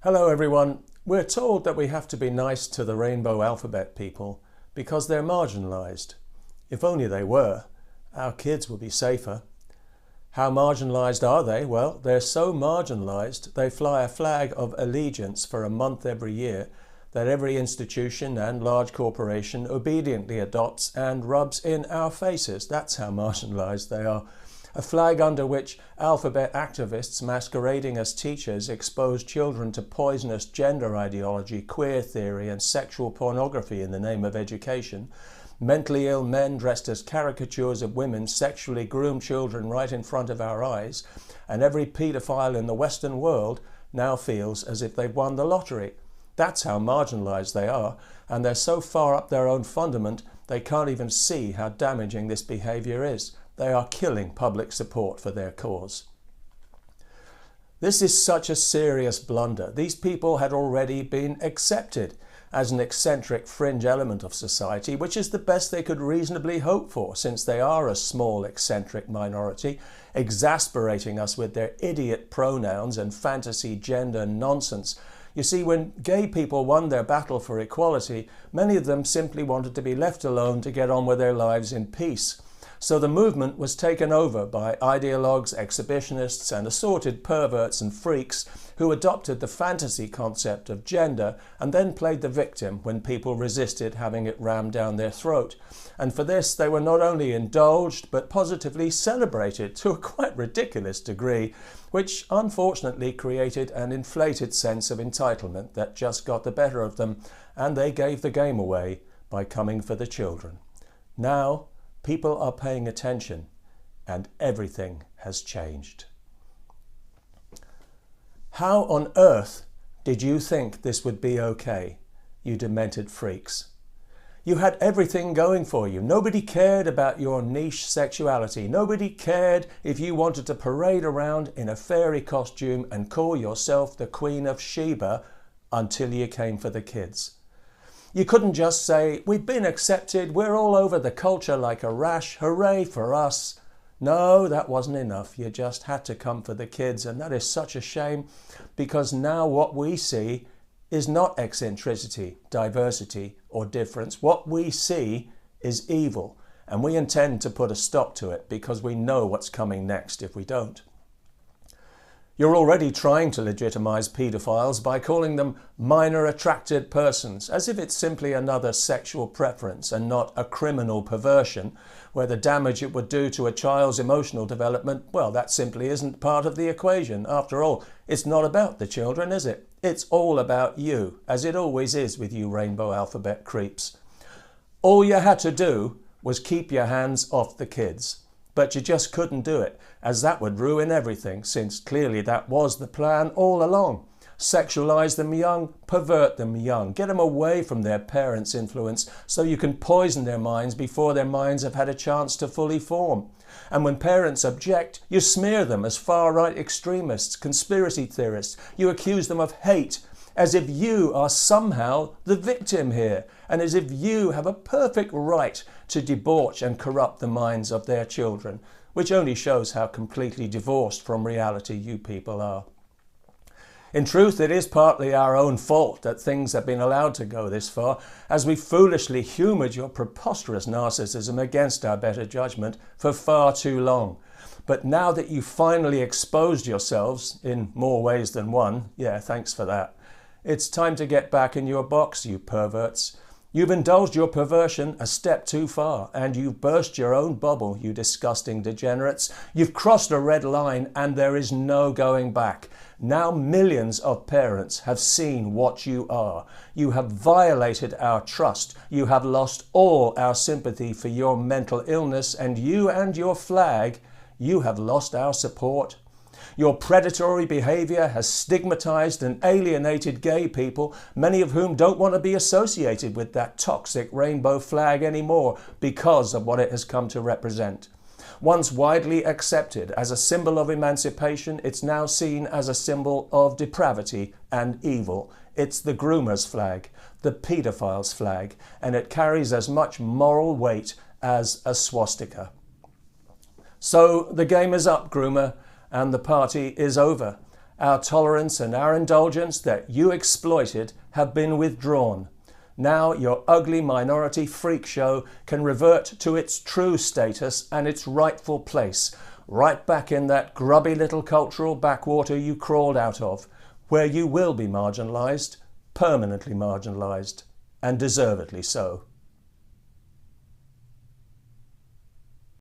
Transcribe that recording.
Hello everyone. We're told that we have to be nice to the rainbow alphabet people because they're marginalised. If only they were, our kids would be safer. How marginalised are they? Well, they're so marginalised they fly a flag of allegiance for a month every year that every institution and large corporation obediently adopts and rubs in our faces. That's how marginalised they are. A flag under which alphabet activists masquerading as teachers expose children to poisonous gender ideology, queer theory and sexual pornography in the name of education. Mentally ill men dressed as caricatures of women sexually groom children right in front of our eyes, and every paedophile in the Western world now feels as if they've won the lottery. That's how marginalised they are, and they're so far up their own fundament they can't even see how damaging this behaviour is. They are killing public support for their cause. This is such a serious blunder. These people had already been accepted as an eccentric fringe element of society, which is the best they could reasonably hope for, since they are a small eccentric minority, exasperating us with their idiot pronouns and fantasy gender nonsense. You see, when gay people won their battle for equality, many of them simply wanted to be left alone to get on with their lives in peace. So the movement was taken over by ideologues, exhibitionists and assorted perverts and freaks who adopted the fantasy concept of gender and then played the victim when people resisted having it rammed down their throat. And for this they were not only indulged but positively celebrated to a quite ridiculous degree, which unfortunately created an inflated sense of entitlement that just got the better of them, and they gave the game away by coming for the children. Now people are paying attention and everything has changed. How on earth did you think this would be okay, you demented freaks? You had everything going for you. Nobody cared about your niche sexuality. Nobody cared if you wanted to parade around in a fairy costume and call yourself the Queen of Sheba until you came for the kids. You couldn't just say, we've been accepted, we're all over the culture like a rash, hooray for us. No, that wasn't enough. You just had to come for the kids, and that is such a shame, because now what we see is not eccentricity, diversity or difference. What we see is evil, and we intend to put a stop to it because we know what's coming next if we don't. You're already trying to legitimize paedophiles by calling them minor attracted persons, as if it's simply another sexual preference and not a criminal perversion, where the damage it would do to a child's emotional development, well, that simply isn't part of the equation. After all, it's not about the children, is it? It's all about you, as it always is with you rainbow alphabet creeps. All you had to do was keep your hands off the kids. But you just couldn't do it, as that would ruin everything, since clearly that was the plan all along. Sexualize them young, pervert them young, get them away from their parents' influence so you can poison their minds before their minds have had a chance to fully form. And when parents object, you smear them as far-right extremists, conspiracy theorists. You accuse them of hate, as if you are somehow the victim here, and as if you have a perfect right to debauch and corrupt the minds of their children, which only shows how completely divorced from reality you people are. In truth, it is partly our own fault that things have been allowed to go this far, as we foolishly humoured your preposterous narcissism against our better judgment for far too long. But now that you've finally exposed yourselves in more ways than one, yeah, thanks for that, it's time to get back in your box, you perverts. You've indulged your perversion a step too far, and you've burst your own bubble, you disgusting degenerates. You've crossed a red line and there is no going back. Now millions of parents have seen what you are. You have violated our trust. You have lost all our sympathy for your mental illness, and your flag, you have lost our support. Your predatory behaviour has stigmatised and alienated gay people, many of whom don't want to be associated with that toxic rainbow flag anymore because of what it has come to represent. Once widely accepted as a symbol of emancipation, it's now seen as a symbol of depravity and evil. It's the groomer's flag, the paedophile's flag, and it carries as much moral weight as a swastika. So the game is up, groomer, and the party is over. Our tolerance and our indulgence that you exploited have been withdrawn. Now your ugly minority freak show can revert to its true status and its rightful place, right back in that grubby little cultural backwater you crawled out of, where you will be marginalised, permanently marginalised, and deservedly so.